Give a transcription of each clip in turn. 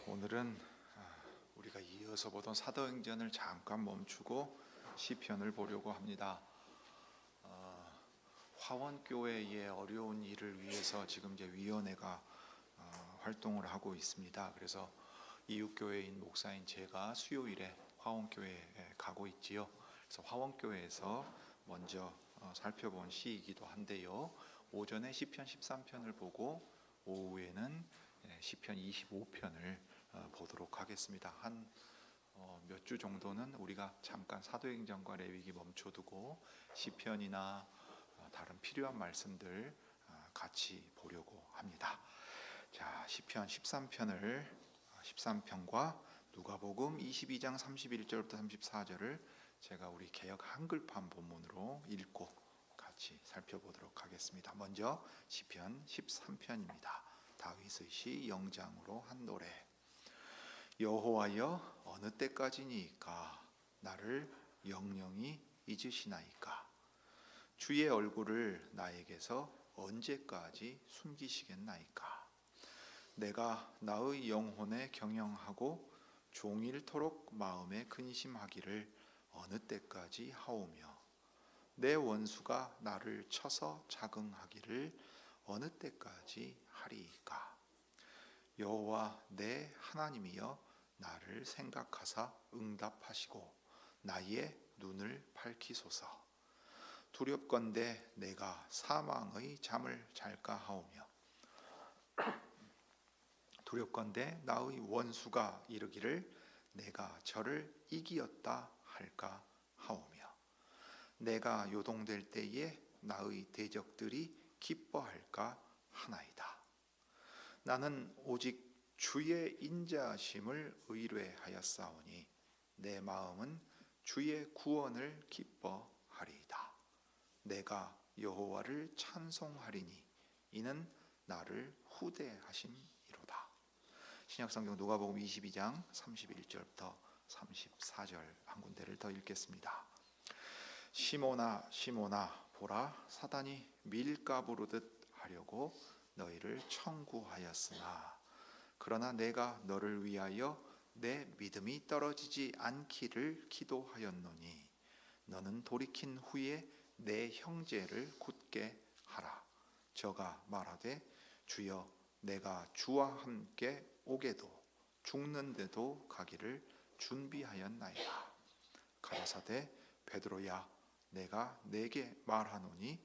오늘은 우리가 이어서 보던 사도행전을 잠깐 멈추고 시편을 보려고 합니다. 화원교회의 어려운 일을 위해서 지금 이제 위원회가 활동을 하고 있습니다. 그래서 이웃교회인 목사인 제가 수요일에 화원교회에 가고 있지요. 그래서 화원교회에서 먼저 살펴본 시이기도 한데요. 오전에 시편 13편을 보고 오후에는 시편 25편을 보도록 하겠습니다. 한 몇 주 정도는 우리가 잠깐 사도행전과 레위기 멈춰두고 시편이나 다른 필요한 말씀들 같이 보려고 합니다. 자, 시편 13편과 누가복음 22장 31절부터 34절을 제가 우리 개역 한글판 본문으로 읽고 같이 살펴보도록 하겠습니다. 먼저 시편 13편입니다. 다윗의 시 영장으로 한 노래. 여호와여, 어느 때까지니까 나를 영영히 잊으시나이까? 주의 얼굴을 나에게서 언제까지 숨기시겠나이까? 내가 나의 영혼에 경영하고 종일토록 마음에 근심하기를 어느 때까지 하오며, 내 원수가 나를 쳐서 자긍하기를 어느 때까지 하리이까? 여호와 내 하나님이여, 나를 생각하사 응답하시고 나의 눈을 밝히소서. 두렵건대 내가 사망의 잠을 잘까 하오며, 두렵건대 나의 원수가 이르기를 내가 저를 이기었다 할까 하오며, 내가 요동될 때에 나의 대적들이 기뻐할까 하나이다. 나는 오직 주의 인자하심을 의뢰하였사오니 내 마음은 주의 구원을 기뻐하리이다. 내가 여호와를 찬송하리니 이는 나를 후대하심이로다. 신약성경 누가복음 22장 31절부터 34절 한 군데를 더 읽겠습니다. 시몬아 시몬아, 보라, 사단이 밀가 부르듯 하려고 너희를 청구하였으나 그러나 내가 너를 위하여 내 믿음이 떨어지지 않기를 기도하였노니 너는 돌이킨 후에 내 형제를 굳게 하라. 저가 말하되 주여, 내가 주와 함께 오게도 죽는데도 가기를 준비하였나이다. 가라사대 베드로야, 내가 네게 말하노니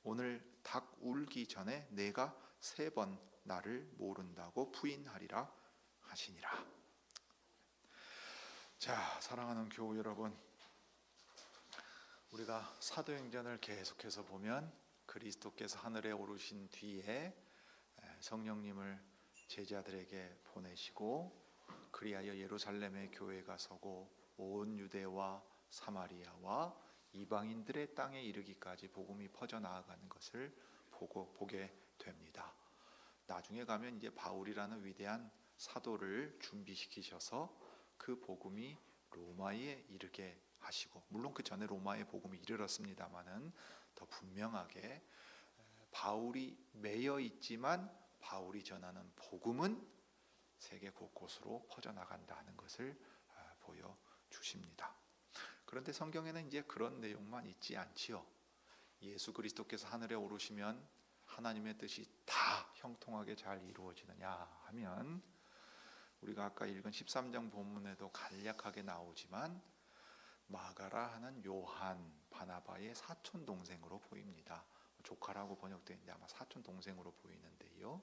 오늘 닭 울기 전에 내가 3번 나를 모른다고 부인하리라 하시니라. 자, 사랑하는 교우 여러분, 우리가 사도행전을 계속해서 보면 그리스도께서 하늘에 오르신 뒤에 성령님을 제자들에게 보내시고 그리하여 예루살렘의 교회가 서고 온 유대와 사마리아와 이방인들의 땅에 이르기까지 복음이 퍼져나가는 것을 보게 됩니다. 나중에 가면 이제 바울이라는 위대한 사도를 준비시키셔서 그 복음이 로마에 이르게 하시고, 물론 그 전에 로마의 복음이 이르렀습니다마는 더 분명하게 바울이 매여 있지만 바울이 전하는 복음은 세계 곳곳으로 퍼져나간다 하는 것을 보여주십니다. 그런데 성경에는 이제 그런 내용만 있지 않지요. 예수 그리스도께서 하늘에 오르시면 하나님의 뜻이 다 형통하게 잘 이루어지느냐 하면, 우리가 아까 읽은 13장 본문에도 간략하게 나오지만 마가라 하는 요한, 바나바의 사촌 동생으로 보입니다. 조카라고 번역되어 있는데 아마 사촌 동생으로 보이는데요.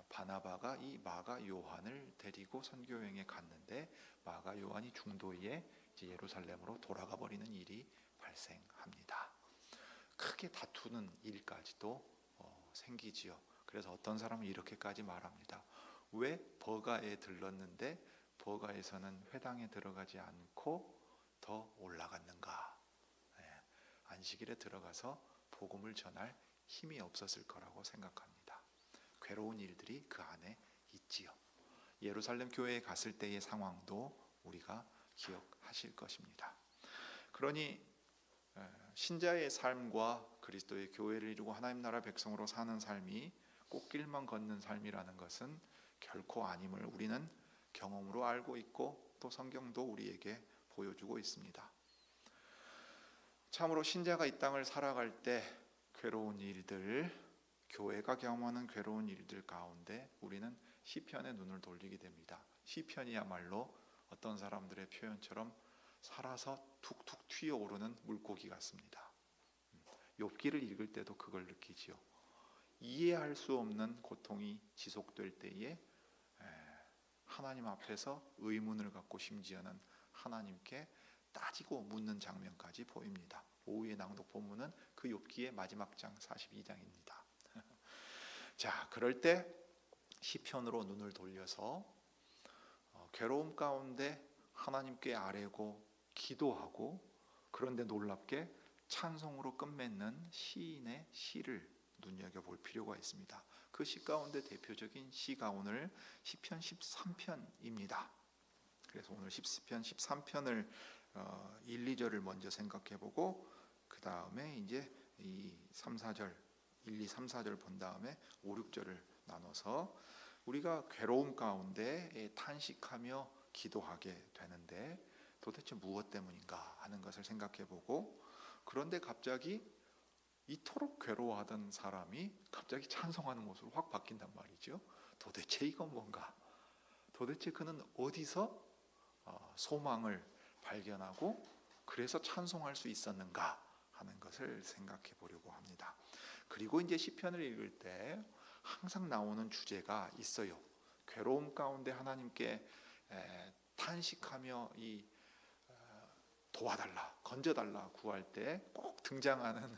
바나바가 이 마가 요한을 데리고 선교여행에 갔는데 마가 요한이 중도에 이제 예루살렘으로 돌아가 버리는 일이 발생합니다. 크게 다투는 일까지도 생기지요. 그래서 어떤 사람은 이렇게까지 말합니다. 왜 버가에 들렀는데 버가에서는 회당에 들어가지 않고 더 올라갔는가? 안식일에 들어가서 복음을 전할 힘이 없었을 거라고 생각합니다. 괴로운 일들이 그 안에 있지요. 예루살렘 교회에 갔을 때의 상황도 우리가 기억하실 것입니다. 그러니 신자의 삶과 그리스도의 교회를 이루고 하나님 나라 백성으로 사는 삶이 꽃길만 걷는 삶이라는 것은 결코 아님을 우리는 경험으로 알고 있고 또 성경도 우리에게 보여주고 있습니다. 참으로 신자가 이 땅을 살아갈 때 괴로운 일들, 교회가 경험하는 괴로운 일들 가운데 우리는 시편에 눈을 돌리게 됩니다. 시편이야말로 어떤 사람들의 표현처럼 살아서 툭툭 튀어오르는 물고기 같습니다. 욥기를 읽을 때도 그걸 느끼지요. 이해할 수 없는 고통이 지속될 때에 하나님 앞에서 의문을 갖고 심지어는 하나님께 따지고 묻는 장면까지 보입니다. 오후의 낭독 본문은 그 욥기의 마지막 장 42장입니다. 자, 그럴 때 시편으로 눈을 돌려서 괴로움 가운데 하나님께 아뢰고 기도하고 그런데 놀랍게 찬송으로 끝맺는 시인의 시를 눈여겨볼 필요가 있습니다. 그 시 가운데 대표적인 시가 오늘 시편 13편입니다. 그래서 오늘 시편 13편을 1, 2절을 먼저 생각해보고 그 다음에 이제 이 3, 4절 1, 2, 3, 4절 본 다음에 5, 6절을 나눠서 우리가 괴로움 가운데 탄식하며 기도하게 되는데 도대체 무엇 때문인가 하는 것을 생각해보고 그런데 갑자기 이토록 괴로워하던 사람이 갑자기 찬송하는 모습으로 확 바뀐단 말이죠. 도대체 이건 뭔가? 도대체 그는 어디서 소망을 발견하고 그래서 찬송할 수 있었는가 하는 것을 생각해 보려고 합니다. 그리고 이제 시편을 읽을 때 항상 나오는 주제가 있어요. 괴로움 가운데 하나님께 탄식하며 도와달라, 건져달라 구할 때 꼭 등장하는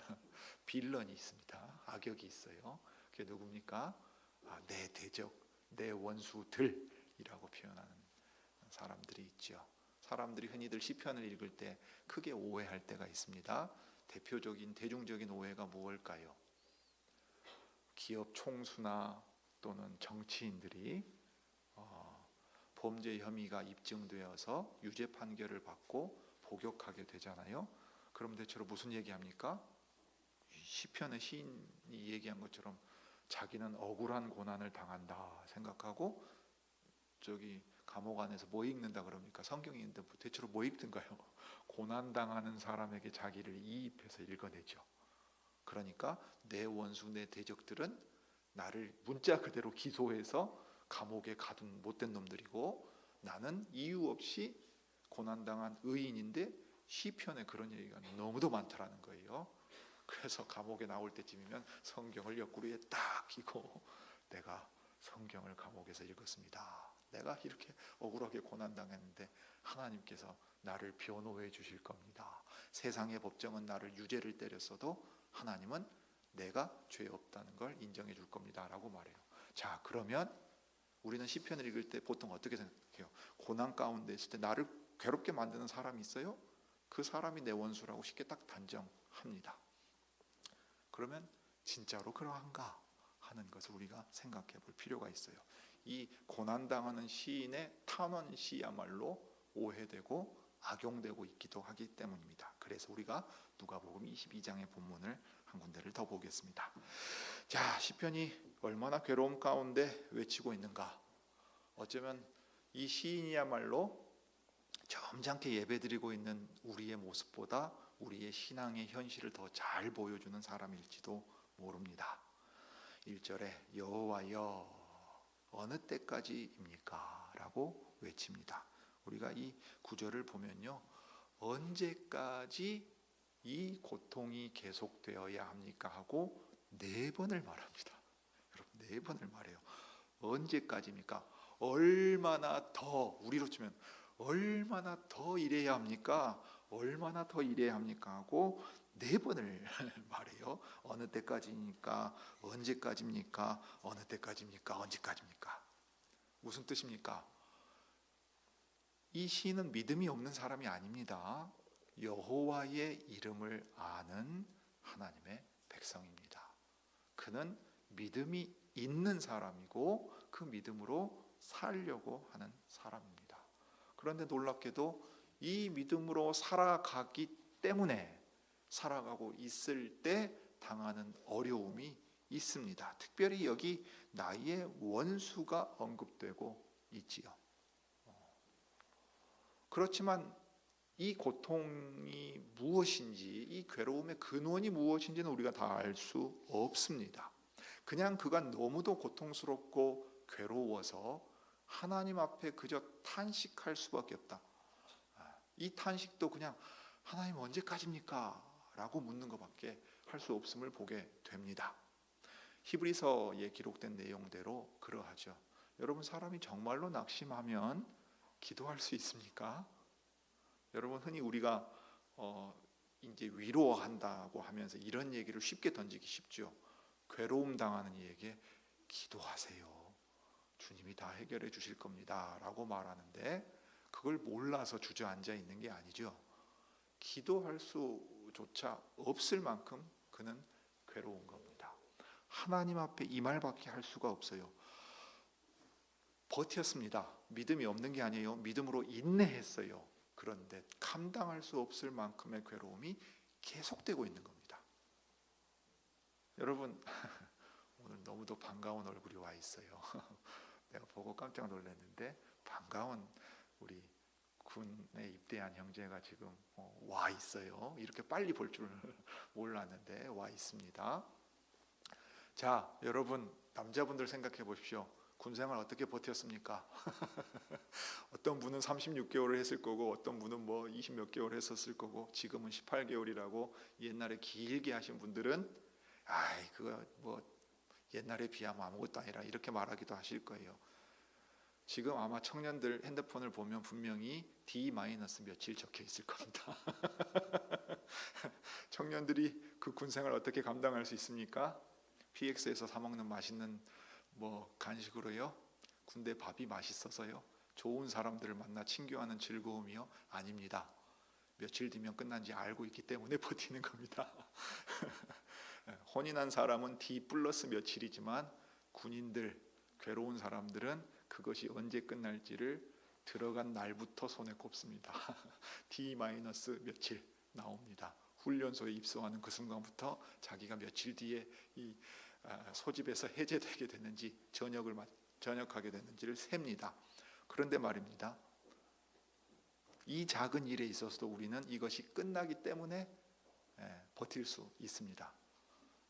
빌런이 있습니다. 악역이 있어요. 그게 누굽니까? 내 대적, 내 원수들이라고 표현하는 사람들이 있죠. 사람들이 흔히들 시편을 읽을 때 크게 오해할 때가 있습니다. 대중적인 오해가 무엇일까요? 기업 총수나 또는 정치인들이 범죄 혐의가 입증되어서 유죄 판결을 받고 복역하게 되잖아요. 그럼 대체로 무슨 얘기합니까? 시편의 시인이 얘기한 것처럼 자기는 억울한 고난을 당한다 생각하고 감옥 안에서 뭐 읽는다 그럽니까? 성경이 있는데 대체로 뭐 읽든가요? 고난당하는 사람에게 자기를 이입해서 읽어내죠. 그러니까 내 원수 내 대적들은 나를 문자 그대로 기소해서 감옥에 가둔 못된 놈들이고 나는 이유 없이 고난당한 의인인데 시편에 그런 얘기가 너무도 많다라는 거예요. 그래서 감옥에 나올 때쯤이면 성경을 옆구리에 딱 끼고 내가 성경을 감옥에서 읽었습니다. 내가 이렇게 억울하게 고난당했는데 하나님께서 나를 변호해 주실 겁니다. 세상의 법정은 나를 유죄를 때렸어도 하나님은 내가 죄 없다는 걸 인정해 줄 겁니다 라고 말해요. 자, 그러면 우리는 시편을 읽을 때 보통 어떻게 생각해요? 고난 가운데 있을 때 나를 괴롭게 만드는 사람이 있어요? 그 사람이 내 원수라고 쉽게 딱 단정합니다. 그러면 진짜로 그러한가 하는 것을 우리가 생각해 볼 필요가 있어요. 이 고난당하는 시인의 탄원시야말로 오해되고 악용되고 있기도 하기 때문입니다. 그래서 우리가 누가복음 22장의 본문을 한 군데를 더 보겠습니다. 자, 시편이 얼마나 괴로움 가운데 외치고 있는가. 어쩌면 이 시인이야말로 점잖게 예배드리고 있는 우리의 모습보다 우리의 신앙의 현실을 더 잘 보여주는 사람일지도 모릅니다. 1절에 여호와여 어느 때까지입니까? 라고 외칩니다. 우리가 이 구절을 보면요, 언제까지 이 고통이 계속되어야 합니까? 하고 4번을 말합니다. 여러분 4번을 말해요. 언제까지입니까? 얼마나 더, 우리로 치면 얼마나 더 일해야 합니까? 얼마나 더 일해야 합니까? 하고 4번을 말해요. 어느 때까지입니까? 언제까지입니까? 어느 때까지입니까? 언제까지입니까? 무슨 뜻입니까? 이 시인은 믿음이 없는 사람이 아닙니다. 여호와의 이름을 아는 하나님의 백성입니다. 그는 믿음이 있는 사람이고 그 믿음으로 살려고 하는 사람입니다. 그런데 놀랍게도 이 믿음으로 살아가기 때문에 살아가고 있을 때 당하는 어려움이 있습니다. 특별히 여기 나의 원수가 언급되고 있지요. 그렇지만 이 고통이 무엇인지, 이 괴로움의 근원이 무엇인지는 우리가 다 알 수 없습니다. 그냥 그가 너무도 고통스럽고 괴로워서 하나님 앞에 그저 탄식할 수밖에 없다. 이 탄식도 그냥 하나님 언제까지입니까? 라고 묻는 것밖에 할 수 없음을 보게 됩니다. 히브리서에 기록된 내용대로 그러하죠. 여러분, 사람이 정말로 낙심하면 기도할 수 있습니까? 여러분, 흔히 우리가 이제 위로한다고 하면서 이런 얘기를 쉽게 던지기 쉽죠. 괴로움 당하는 이에게 기도하세요. 주님이 다 해결해 주실 겁니다. 라고 말하는데 그걸 몰라서 주저앉아 있는 게 아니죠. 기도할 수조차 없을 만큼 그는 괴로운 겁니다. 하나님 앞에 이 말밖에 할 수가 없어요. 버텼습니다. 믿음이 없는 게 아니에요. 믿음으로 인내했어요. 그런데 감당할 수 없을 만큼의 괴로움이 계속되고 있는 겁니다. 여러분, 오늘 너무도 반가운 얼굴이 와 있어요. 내가 보고 깜짝 놀랐는데 반가운 우리 군에 입대한 형제가 지금 와 있어요. 이렇게 빨리 볼 줄 몰랐는데 와 있습니다. 자, 여러분, 남자분들 생각해 보십시오. 군생활 어떻게 버텼습니까? 어떤 분은 36개월을 했을 거고 어떤 분은 뭐 20 몇 개월 했었을 거고 지금은 18개월이라고 옛날에 길게 하신 분들은 아이 그거 뭐 옛날에 비하면 아무것도 아니라 이렇게 말하기도 하실 거예요. 지금 아마 청년들 핸드폰을 보면 분명히 D- 며칠 적혀 있을 겁니다. 청년들이 그 군생활 어떻게 감당할 수 있습니까? PX에서 사 먹는 맛있는 뭐 간식으로요? 군대 밥이 맛있어서요? 좋은 사람들을 만나 친교하는 즐거움이요? 아닙니다. 며칠 뒤면 끝난지 알고 있기 때문에 버티는 겁니다. 혼인한 사람은 D+ 며칠이지만 군인들, 괴로운 사람들은 그것이 언제 끝날지를 들어간 날부터 손에 꼽습니다. D- 며칠 나옵니다. 훈련소에 입소하는 그 순간부터 자기가 며칠 뒤에 이 소집에서 해제되게 되는지 전역하게 되는지를 셉니다. 그런데 말입니다. 이 작은 일에 있어서도 우리는 이것이 끝나기 때문에 버틸 수 있습니다.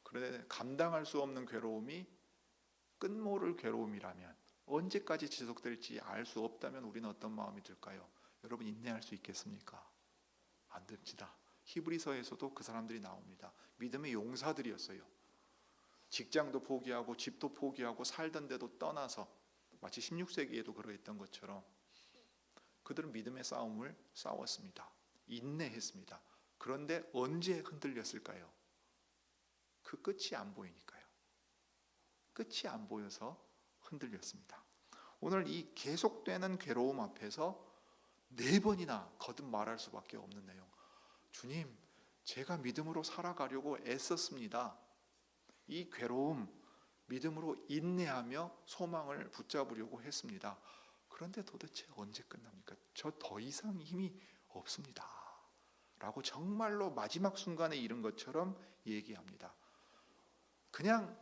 그런데 감당할 수 없는 괴로움이 끝모를 괴로움이라면 언제까지 지속될지 알 수 없다면 우리는 어떤 마음이 들까요? 여러분, 인내할 수 있겠습니까? 안 됩니다. 히브리서에서도 그 사람들이 나옵니다. 믿음의 용사들이었어요. 직장도 포기하고 집도 포기하고 살던 데도 떠나서 마치 16세기에도 그러했던 것처럼 그들은 믿음의 싸움을 싸웠습니다. 인내했습니다. 그런데 언제 흔들렸을까요? 그 끝이 안 보이니까요. 끝이 안 보여서 흔들렸습니다. 오늘 이 계속되는 괴로움 앞에서 4번이나 거듭 말할 수밖에 없는 내용. 주님, 제가 믿음으로 살아가려고 애썼습니다. 이 괴로움, 믿음으로 인내하며 소망을 붙잡으려고 했습니다. 그런데 도대체 언제 끝납니까? 저 더 이상 힘이 없습니다. 라고 정말로 마지막 순간에 이른 것처럼 얘기합니다. 그냥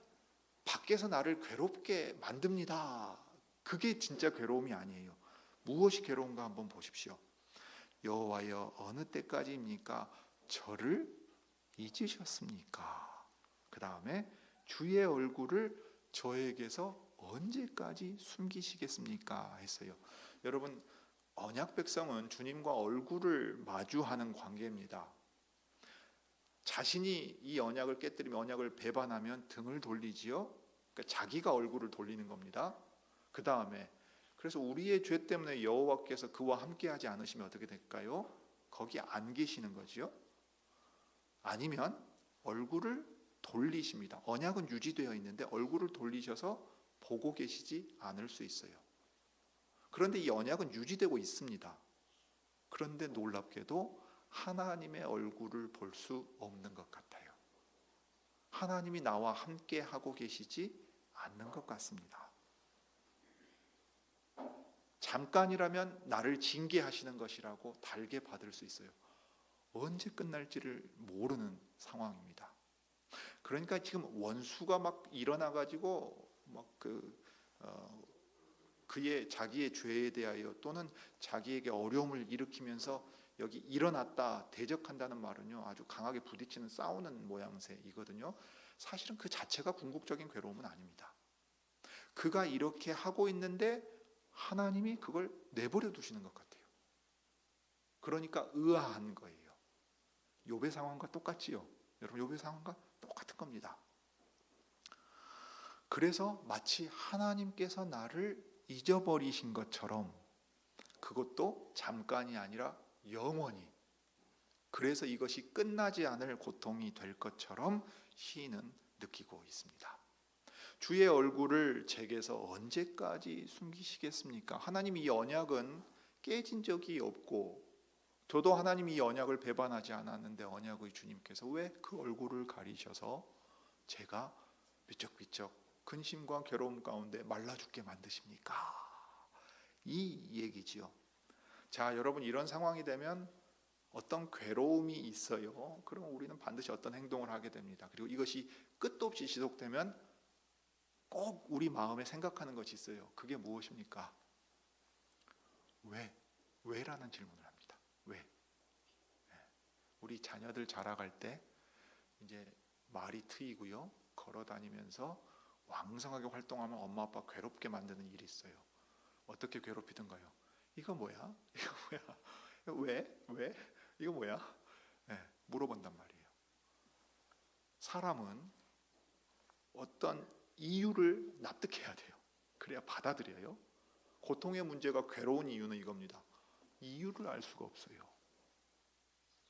밖에서 나를 괴롭게 만듭니다. 그게 진짜 괴로움이 아니에요. 무엇이 괴로운가 한번 보십시오. 여호와여, 어느 때까지입니까? 저를 잊으셨습니까? 그 다음에 주의 얼굴을 저에게서 언제까지 숨기시겠습니까? 했어요. 여러분, 언약 백성은 주님과 얼굴을 마주하는 관계입니다. 자신이 이 언약을 깨뜨리면, 언약을 배반하면 등을 돌리지요. 그러니까 자기가 얼굴을 돌리는 겁니다. 그 다음에 그래서 우리의 죄 때문에 여호와께서 그와 함께하지 않으시면 어떻게 될까요? 거기 안 계시는 거지요. 아니면 얼굴을 돌리십니다. 언약은 유지되어 있는데 얼굴을 돌리셔서 보고 계시지 않을 수 있어요. 그런데 이 언약은 유지되고 있습니다. 그런데 놀랍게도 하나님의 얼굴을 볼 수 없는 것 같아요. 하나님이 나와 함께 하고 계시지 않는 것 같습니다. 잠깐이라면 나를 징계하시는 것이라고 달게 받을 수 있어요. 언제 끝날지를 모르는 상황입니다. 그러니까 지금 원수가 막 일어나 가지고 막 그의 자기의 죄에 대하여 또는 자기에게 어려움을 일으키면서 여기 일어났다 대적한다는 말은요 아주 강하게 부딪히는 싸우는 모양새이거든요. 사실은 그 자체가 궁극적인 괴로움은 아닙니다. 그가 이렇게 하고 있는데 하나님이 그걸 내버려 두시는 것 같아요. 그러니까 의아한 거예요. 욥의 상황과 똑같지요. 여러분 욥의 상황과 똑같은 겁니다. 그래서 마치 하나님께서 나를 잊어버리신 것처럼, 그것도 잠깐이 아니라 영원히, 그래서 이것이 끝나지 않을 고통이 될 것처럼 시인은 느끼고 있습니다. 주의 얼굴을 제게서 언제까지 숨기시겠습니까? 하나님 이 언약은 깨진 적이 없고 저도 하나님 이 언약을 배반하지 않았는데 언약의 주님께서 왜 그 얼굴을 가리셔서 제가 비쩍비쩍 근심과 괴로움 가운데 말라 죽게 만드십니까? 이 얘기지요. 자, 여러분 이런 상황이 되면 어떤 괴로움이 있어요. 그럼 우리는 반드시 어떤 행동을 하게 됩니다. 그리고 이것이 끝도 없이 지속되면 꼭 우리 마음에 생각하는 것이 있어요. 그게 무엇입니까? 왜? 왜라는 질문을 합니다. 왜? 우리 자녀들 자라갈 때 이제 말이 트이고요. 걸어 다니면서 왕성하게 활동하면 엄마 아빠 괴롭게 만드는 일이 있어요. 어떻게 괴롭히던가요? 이거 뭐야? 이거 뭐야? 왜? 왜? 이거 뭐야? 물어본단 말이에요. 사람은 어떤 이유를 납득해야 돼요. 그래야 받아들여요. 고통의 문제가 괴로운 이유는 이겁니다. 이유를 알 수가 없어요.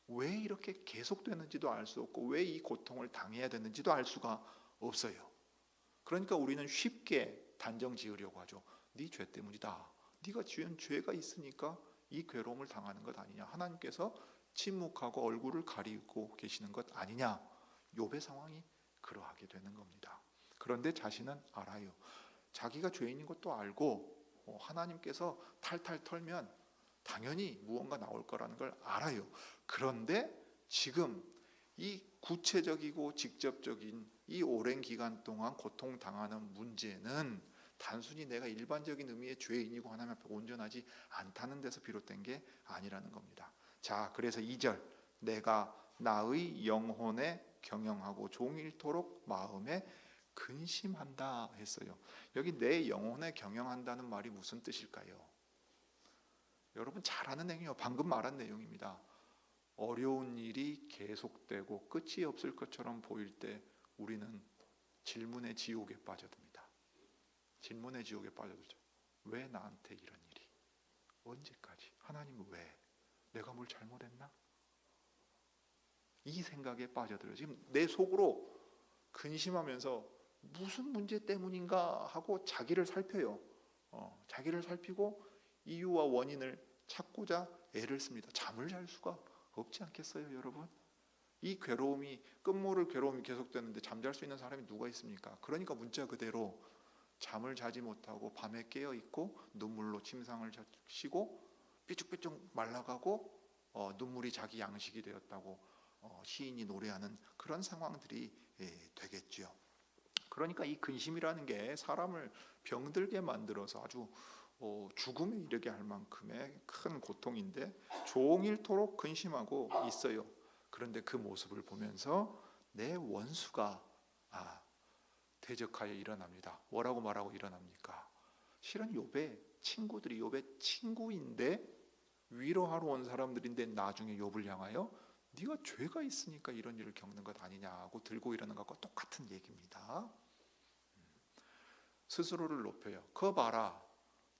왜 이렇게 계속되는지도 알 수 없고 왜 이 고통을 당해야 되는지도 알 수가 없어요. 그러니까 우리는 쉽게 단정 지으려고 하죠. 네 죄 때문이다. 네가 지은 죄가 있으니까 이 괴로움을 당하는 것 아니냐. 하나님께서 침묵하고 얼굴을 가리고 계시는 것 아니냐. 욥의 상황이 그러하게 되는 겁니다. 그런데 자신은 알아요. 자기가 죄인인 것도 알고 하나님께서 탈탈 털면 당연히 무언가 나올 거라는 걸 알아요. 그런데 지금 이 구체적이고 직접적인 이 오랜 기간 동안 고통당하는 문제는 단순히 내가 일반적인 의미의 죄인이고 하나님 앞에 온전하지 않다는 데서 비롯된 게 아니라는 겁니다. 자, 그래서 2절 내가 나의 영혼에 경영하고 종일토록 마음에 근심한다 했어요. 여기 내 영혼에 경영한다는 말이 무슨 뜻일까요? 여러분 잘 아는 내용이에요. 방금 말한 내용입니다. 어려운 일이 계속되고 끝이 없을 것처럼 보일 때 우리는 질문의 지옥에 빠져듭니다. 질문의 지옥에 빠져들죠. 왜 나한테 이런 일이? 언제까지? 하나님 왜? 내가 뭘 잘못했나? 이 생각에 빠져들어요. 지금 내 속으로 근심하면서 무슨 문제 때문인가 하고 자기를 살펴요. 자기를 살피고 이유와 원인을 찾고자 애를 씁니다. 잠을 잘 수가 없지 않겠어요, 여러분? 이 괴로움이 끝모를 괴로움이 계속되는데 잠잘 수 있는 사람이 누가 있습니까? 그러니까 문자 그대로 잠을 자지 못하고 밤에 깨어 있고 눈물로 침상을 쉬고 삐죽삐죽 말라가고 눈물이 자기 양식이 되었다고 시인이 노래하는 그런 상황들이 되겠죠. 그러니까 이 근심이라는 게 사람을 병들게 만들어서 아주 죽음에 이르게 할 만큼의 큰 고통인데 종일토록 근심하고 있어요. 그런데 그 모습을 보면서 내 원수가 대적하여 일어납니다. 뭐라고 말하고 일어납니까? 실은 욥의 친구들이 욥의 친구인데 위로하러 온 사람들인데 나중에 욥을 향하여 네가 죄가 있으니까 이런 일을 겪는 것 아니냐고 들고 일어나는 것과 똑같은 얘기입니다. 스스로를 높여요. 그거 봐라.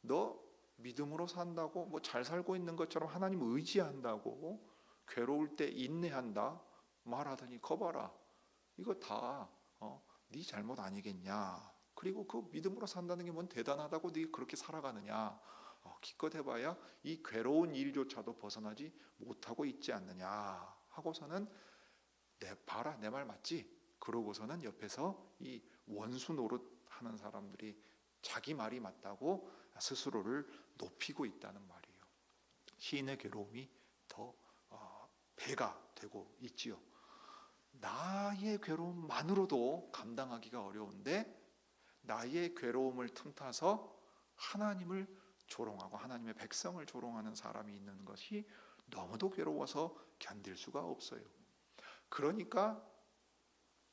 너 믿음으로 산다고 뭐 잘 살고 있는 것처럼 하나님 의지한다고 괴로울 때 인내한다 말하더니 거 봐라. 이거 다 네 잘못 아니겠냐. 그리고 그 믿음으로 산다는 게 뭔 대단하다고 네 그렇게 살아가느냐. 기껏 해봐야 이 괴로운 일조차도 벗어나지 못하고 있지 않느냐 하고서는 봐라 내 말 맞지? 그러고서는 옆에서 이 원수 노릇하는 사람들이 자기 말이 맞다고 스스로를 높이고 있다는 말이에요. 시인의 괴로움이 더 배가 되고 있지요. 나의 괴로움만으로도 감당하기가 어려운데 나의 괴로움을 틈타서 하나님을 조롱하고 하나님의 백성을 조롱하는 사람이 있는 것이 너무도 괴로워서 견딜 수가 없어요. 그러니까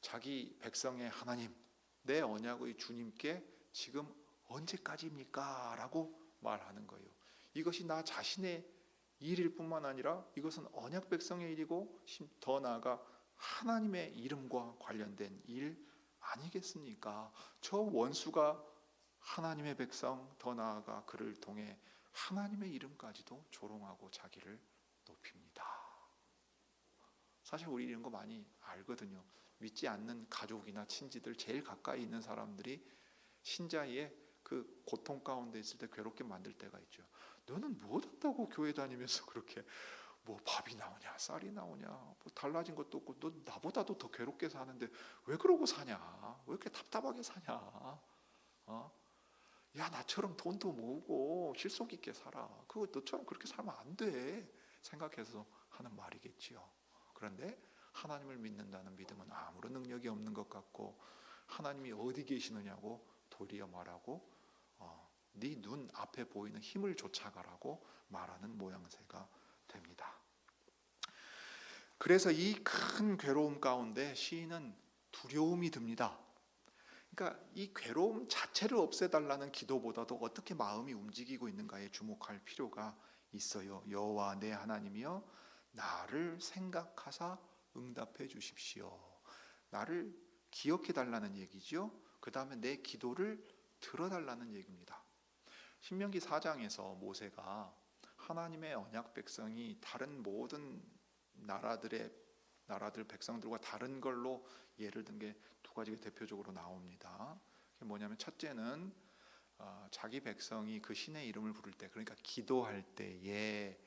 자기 백성의 하나님, 내 언약의 주님께 지금 언제까지입니까? 라고 말하는 거예요. 이것이 나 자신의 일일 뿐만 아니라 이것은 언약 백성의 일이고 더 나아가 하나님의 이름과 관련된 일 아니겠습니까? 저 원수가 하나님의 백성, 더 나아가 그를 통해 하나님의 이름까지도 조롱하고 자기를 높입니다. 사실 우리 이런 거 많이 알거든요. 믿지 않는 가족이나 친지들, 제일 가까이 있는 사람들이 신자의 그 고통 가운데 있을 때 괴롭게 만들 때가 있죠. 너는 뭐 했다고 교회 다니면서 그렇게 뭐 밥이 나오냐 쌀이 나오냐 뭐 달라진 것도 없고 너 나보다도 더 괴롭게 사는데 왜 그러고 사냐, 왜 이렇게 답답하게 사냐, 야 나처럼 돈도 모으고 실속 있게 살아, 그거 너처럼 그렇게 살면 안 돼 생각해서 하는 말이겠지요. 그런데 하나님을 믿는다는 믿음은 아무런 능력이 없는 것 같고 하나님이 어디 계시느냐고 도리어 말하고 네 눈 앞에 보이는 힘을 쫓아가라고 말하는 모양새가 됩니다. 그래서 이 큰 괴로움 가운데 시인은 두려움이 듭니다. 그러니까 이 괴로움 자체를 없애달라는 기도보다도 어떻게 마음이 움직이고 있는가에 주목할 필요가 있어요. 여호와 내 하나님이여 나를 생각하사 응답해 주십시오. 나를 기억해 달라는 얘기죠. 그 다음에 내 기도를 들어달라는 얘기입니다. 신명기 4장에서 모세가 하나님의 언약 백성이 다른 모든 나라들 백성들과 다른 걸로 예를 든 게 두 가지가 대표적으로 나옵니다. 그게 뭐냐면 첫째는 자기 백성이 그 신의 이름을 부를 때, 그러니까 기도할 때에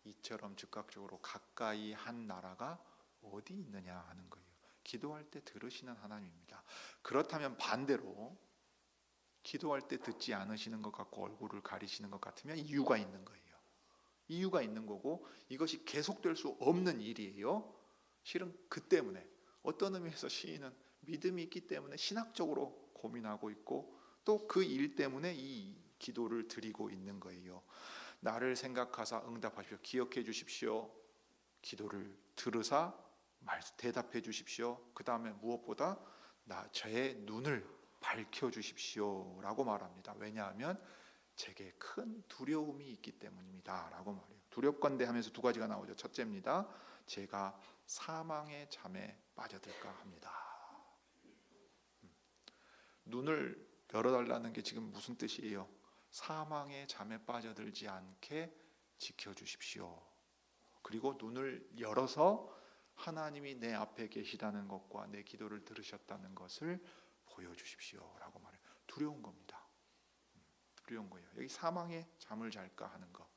이처럼 즉각적으로 가까이 한 나라가 어디 있느냐 하는 거예요. 기도할 때 들으시는 하나님입니다. 그렇다면 반대로 기도할 때 듣지 않으시는 것 같고 얼굴을 가리시는 것 같으면 이유가 있는 거예요. 이유가 있는 거고 이것이 계속될 수 없는 일이에요. 실은 그 때문에 어떤 의미에서 시인은 믿음이 있기 때문에 신학적으로 고민하고 있고 또 그 일 때문에 이 기도를 드리고 있는 거예요. 나를 생각하사 응답하십시오. 기억해 주십시오. 기도를 들으사 대답해 주십시오. 그 다음에 무엇보다 저의 눈을 밝혀 주십시오 라고 말합니다. 왜냐하면 제게 큰 두려움이 있기 때문입니다 라고 말해요. 두렵건대 하면서 두 가지가 나오죠. 첫째입니다. 제가 사망의 잠에 빠져들까 합니다. 눈을 열어달라는 게 지금 무슨 뜻이에요? 사망의 잠에 빠져들지 않게 지켜주십시오. 그리고 눈을 열어서 하나님이 내 앞에 계시다는 것과 내 기도를 들으셨다는 것을 보여주십시오 라고 말해요. 두려운 겁니다. 두려운 거예요. 여기 사망의 잠을 잘까 하는 거.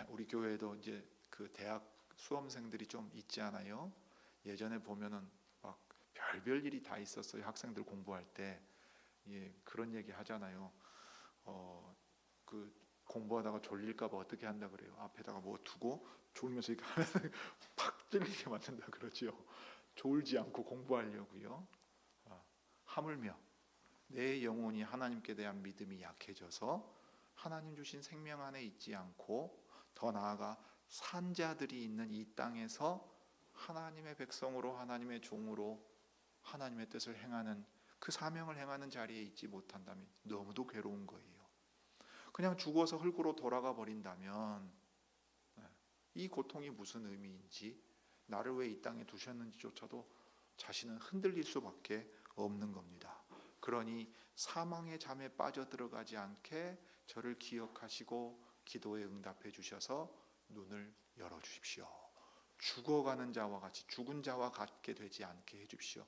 우리 교회에도 이제 그 대학 수험생들이 좀 있지 않아요? 예전에 보면은 막 별별 일이 다 있었어요. 학생들 공부할 때 그런 얘기 하잖아요. 그 공부하다가 졸릴까봐 어떻게 한다 그래요? 앞에다가 뭐 두고 졸면서 이렇게 팍 찔리게 만든다 그러죠. 졸지 않고 공부하려고요. 하물며 내 영혼이 하나님께 대한 믿음이 약해져서 하나님 주신 생명 안에 있지 않고 더 나아가 산자들이 있는 이 땅에서 하나님의 백성으로 하나님의 종으로 하나님의 뜻을 행하는 그 사명을 행하는 자리에 있지 못한다면 너무도 괴로운 거예요. 그냥 죽어서 흙으로 돌아가 버린다면 이 고통이 무슨 의미인지, 나를 왜 이 땅에 두셨는지조차도 자신은 흔들릴 수밖에 없는 겁니다. 그러니 사망의 잠에 빠져들어가지 않게 저를 기억하시고 기도에 응답해 주셔서 눈을 열어주십시오. 죽어가는 자와 같이 죽은 자와 같게 되지 않게 해주십시오.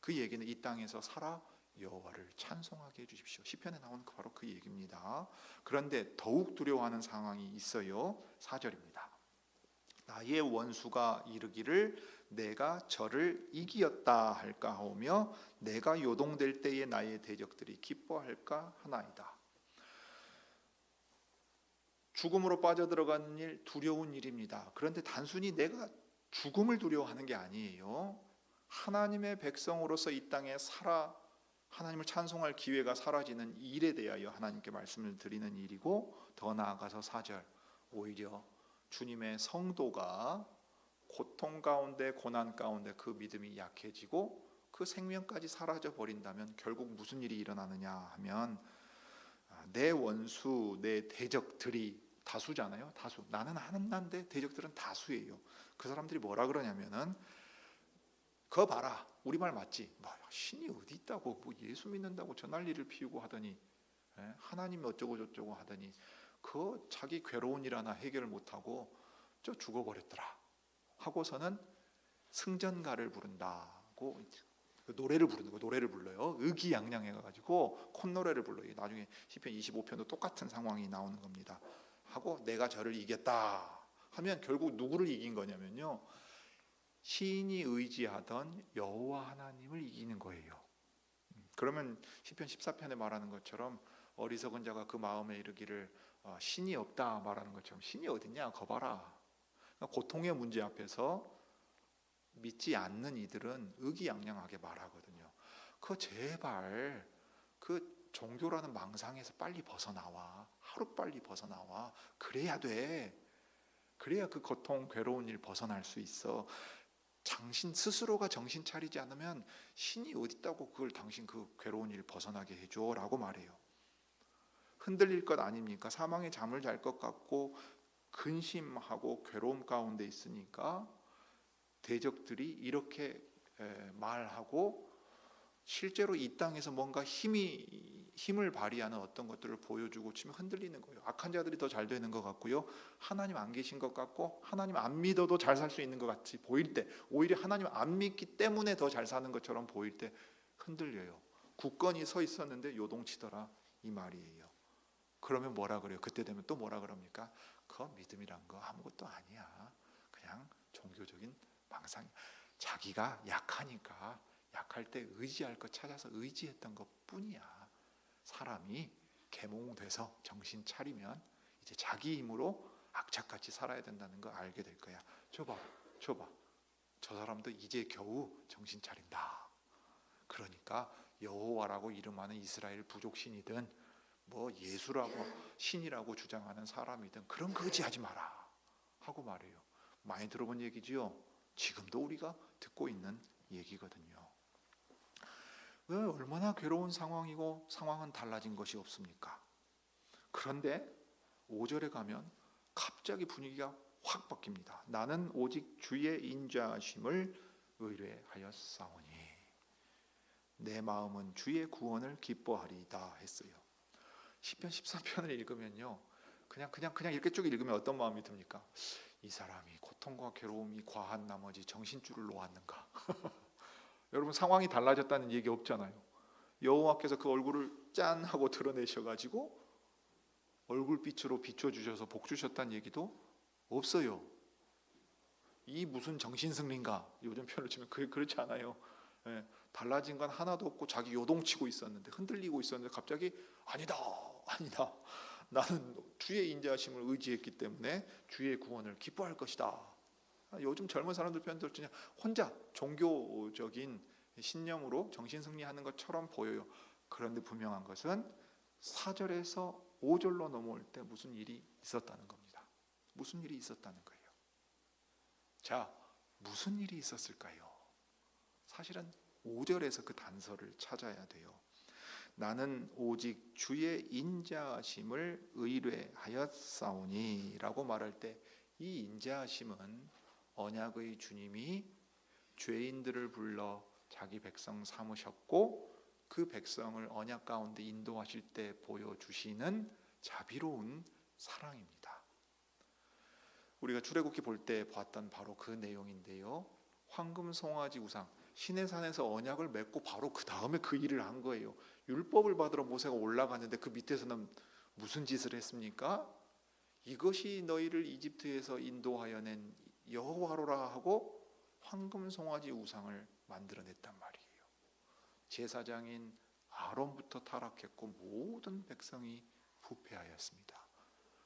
그 얘기는 이 땅에서 살아 여호와를 찬송하게 해주십시오. 시편에 나온 바로 그 얘기입니다. 그런데 더욱 두려워하는 상황이 있어요. 4절입니다. 나의 원수가 이르기를 내가 저를 이기었다 할까 하오며 내가 요동될 때에 나의 대적들이 기뻐할까 하나이다. 죽음으로 빠져들어가는 일 두려운 일입니다. 그런데 단순히 내가 죽음을 두려워하는 게 아니에요. 하나님의 백성으로서 이 땅에 살아 하나님을 찬송할 기회가 사라지는 일에 대하여 하나님께 말씀을 드리는 일이고, 더 나아가서 4절, 오히려 주님의 성도가 고통 가운데 고난 가운데 그 믿음이 약해지고 그 생명까지 사라져 버린다면 결국 무슨 일이 일어나느냐 하면, 내 원수, 내 대적들이 다수잖아요. 다수. 나는 하나인데 대적들은 다수예요. 그 사람들이 뭐라 그러냐면은, 그거 봐라, 우리 말 맞지? 뭐 신이 어디 있다고, 뭐 예수 믿는다고 저 난리를 피우고 하더니, 하나님 어쩌고 저쩌고 하더니 그 자기 괴로운 일 하나 해결을 못하고 저 죽어버렸더라 하고서는 승전가를 부른다고 노래를 부르는 거, 노래를 불러요. 의기양양해가지고 콧노래를 불러요. 나중에 시편 25편도 똑같은 상황이 나오는 겁니다. 하고 내가 저를 이겼다 하면 결국 누구를 이긴 거냐면요, 시인이 의지하던 여호와 하나님을 이기는 거예요. 그러면 시편 14편에 말하는 것처럼 어리석은 자가 그 마음에 이르기를 신이 없다 말하는 것처럼, 신이 어딨냐 거 봐라. 고통의 문제 앞에서 믿지 않는 이들은 의기양양하게 말하거든요. 그 제발 그 종교라는 망상에서 빨리 벗어나와. 하루빨리 벗어나와. 그래야 돼. 그래야 그 고통 괴로운 일 벗어날 수 있어. 당신 스스로가 정신 차리지 않으면 신이 어딨다고 그걸 당신 그 괴로운 일 벗어나게 해줘 라고 말해요. 흔들릴 것 아닙니까? 사망의 잠을 잘 것 같고 근심하고 괴로움 가운데 있으니까 대적들이 이렇게 말하고, 실제로 이 땅에서 뭔가 힘을 발휘하는 어떤 것들을 보여주고 치면 흔들리는 거예요. 악한 자들이 더 잘 되는 것 같고요, 하나님 안 계신 것 같고, 하나님 안 믿어도 잘 살 수 있는 것 같이 보일 때, 오히려 하나님 안 믿기 때문에 더 잘 사는 것처럼 보일 때 흔들려요. 굳건히 서 있었는데 요동치더라 이 말이에요. 그러면 뭐라 그래요? 그때 되면 또 뭐라 그럽니까? 그 믿음이란 거 아무것도 아니야. 그냥 종교적인 망상. 자기가 약하니까 약할 때 의지할 것 찾아서 의지했던 것뿐이야. 사람이 계몽돼서 정신 차리면 이제 자기 힘으로 악착같이 살아야 된다는 거 알게 될 거야. 저 저 사람도 이제 겨우 정신 차린다. 그러니까 여호와라고 이름하는 이스라엘 부족신이든 뭐 예수라고 신이라고 주장하는 사람이든 그런 거 의지하지 마라 하고 말해요. 많이 들어본 얘기지요. 지금도 우리가 듣고 있는 얘기거든요. 왜 얼마나 괴로운 상황이고 상황은 달라진 것이 없습니까? 그런데 5절에 가면 갑자기 분위기가 확 바뀝니다. 나는 오직 주의 인자하심을 의뢰하였사오니 내 마음은 주의 구원을 기뻐하리이다 했어요. 시편 14편을 읽으면요, 그냥 이렇게 쭉 읽으면 어떤 마음이 듭니까? 이 사람이 고통과 괴로움이 과한 나머지 정신줄을 놓았는가? 여러분, 상황이 달라졌다는 얘기 없잖아요. 여호와께서 그 얼굴을 짠 하고 드러내셔가지고 얼굴빛으로 비춰주셔서 복 주셨다는 얘기도 없어요. 이 무슨 정신승리인가? 요즘 표현을 치면 그렇지 않아요. 달라진 건 하나도 없고 자기 요동치고 있었는데, 흔들리고 있었는데 갑자기 아니다 나는 주의 인자하심을 의지했기 때문에 주의 구원을 기뻐할 것이다. 요즘 젊은 사람들 표현들 그냥 혼자 종교적인 신념으로 정신승리하는 것처럼 보여요. 그런데 분명한 것은 4절에서 5절로 넘어올 때 무슨 일이 있었다는 겁니다. 무슨 일이 있었다는 거예요. 자, 무슨 일이 있었을까요? 사실은 5절에서 그 단서를 찾아야 돼요. 나는 오직 주의 인자하심을 의뢰하였사오니 라고 말할 때, 이 인자하심은 언약의 주님이 죄인들을 불러 자기 백성 삼으셨고 그 백성을 언약 가운데 인도하실 때 보여주시는 자비로운 사랑입니다. 우리가 출애굽기 볼 때 봤던 바로 그 내용인데요, 황금 송아지 우상, 시내산에서 언약을 맺고 바로 그 다음에 그 일을 한 거예요. 율법을 받으러 모세가 올라갔는데 그 밑에서는 무슨 짓을 했습니까? 이것이 너희를 이집트에서 인도하여 낸 여호와로라 하고 황금 송아지 우상을 만들어냈단 말이에요. 제사장인 아론부터 타락했고 모든 백성이 부패하였습니다.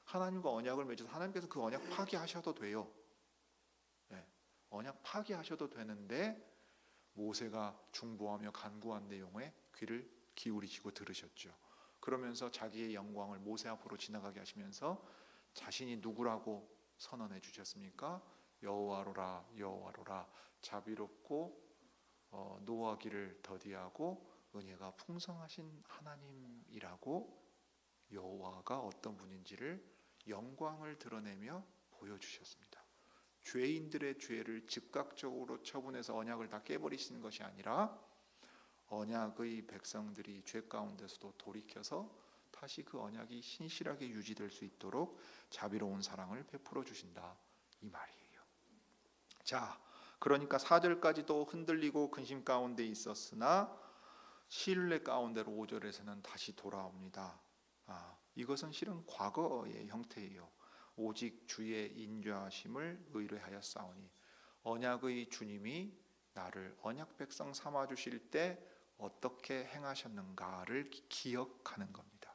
하나님과 언약을 맺어서 하나님께서 그 언약 파기하셔도 돼요. 언약 파기하셔도 되는데 모세가 중보하며 간구한 내용에 귀를 기울이시고 들으셨죠. 그러면서 자기의 영광을 모세 앞으로 지나가게 하시면서 자신이 누구라고 선언해 주셨습니까? 여호와로라 여호와로라, 자비롭고 노하기를 더디하고 은혜가 풍성하신 하나님이라고 여호와가 어떤 분인지를 영광을 드러내며 보여주셨습니다. 죄인들의 죄를 즉각적으로 처분해서 언약을 다 깨버리시는 것이 아니라 언약의 백성들이 죄 가운데서도 돌이켜서 다시 그 언약이 신실하게 유지될 수 있도록 자비로운 사랑을 베풀어 주신다, 이 말이에요. 자, 그러니까 4절까지도 흔들리고 근심 가운데 있었으나 신뢰 가운데로 5절에서는 다시 돌아옵니다. 이것은 실은 과거의 형태예요. 오직 주의 인자하심을 의뢰하였사오니, 언약의 주님이 나를 언약 백성 삼아 주실 때 어떻게 행하셨는가를 기억하는 겁니다.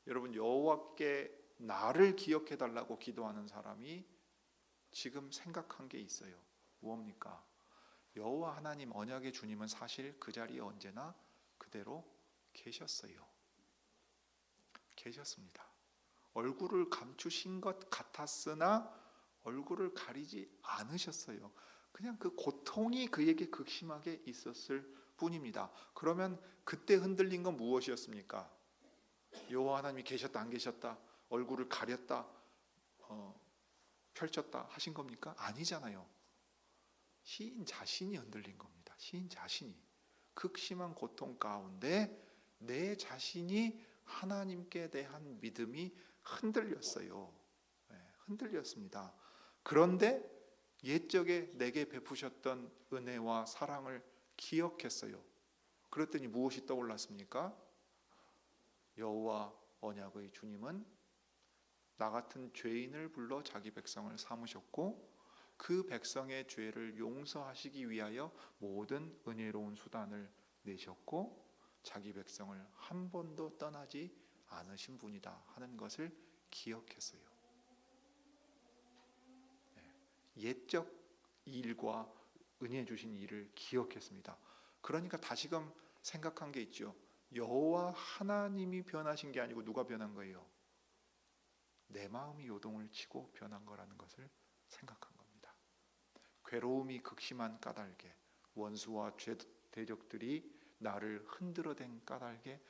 여러분, 여호와께 나를 기억해 달라고 기도하는 사람이 지금 생각한 게 있어요. 무엇입니까? 여호와 하나님 언약의 주님은 사실 그 자리에 언제나 그대로 계셨어요. 계셨습니다. 얼굴을 감추신 것 같았으나 얼굴을 가리지 않으셨어요. 그냥 그 고통이 그에게 극심하게 있었을 뿐입니다. 그러면 그때 흔들린 건 무엇이었습니까? 여호와 하나님이 계셨다 안 계셨다, 얼굴을 가렸다 펼쳤다 하신 겁니까? 아니잖아요. 시인 자신이 흔들린 겁니다. 시인 자신이 극심한 고통 가운데 내 자신이 하나님께 대한 믿음이 흔들렸어요. 흔들렸습니다. 그런데 옛적에 내게 베푸셨던 은혜와 사랑을 기억했어요. 그랬더니 무엇이 떠올랐습니까? 여호와 언약의 주님은 나 같은 죄인을 불러 자기 백성을 삼으셨고 그 백성의 죄를 용서하시기 위하여 모든 은혜로운 수단을 내셨고 자기 백성을 한 번도 떠나지 않으신 분이다 하는 것을 기억했어요. 옛적 일과 은혜 주신 일을 기억했습니다. 그러니까 다시금 생각한 게 있죠. 여호와 하나님이 변하신 게 아니고 누가 변한 거예요? 내 마음이 요동을 치고 변한 거라는 것을 생각한 겁니다. 괴로움이 극심한 까닭에, 원수와 대적들이 나를 흔들어댄 까닭에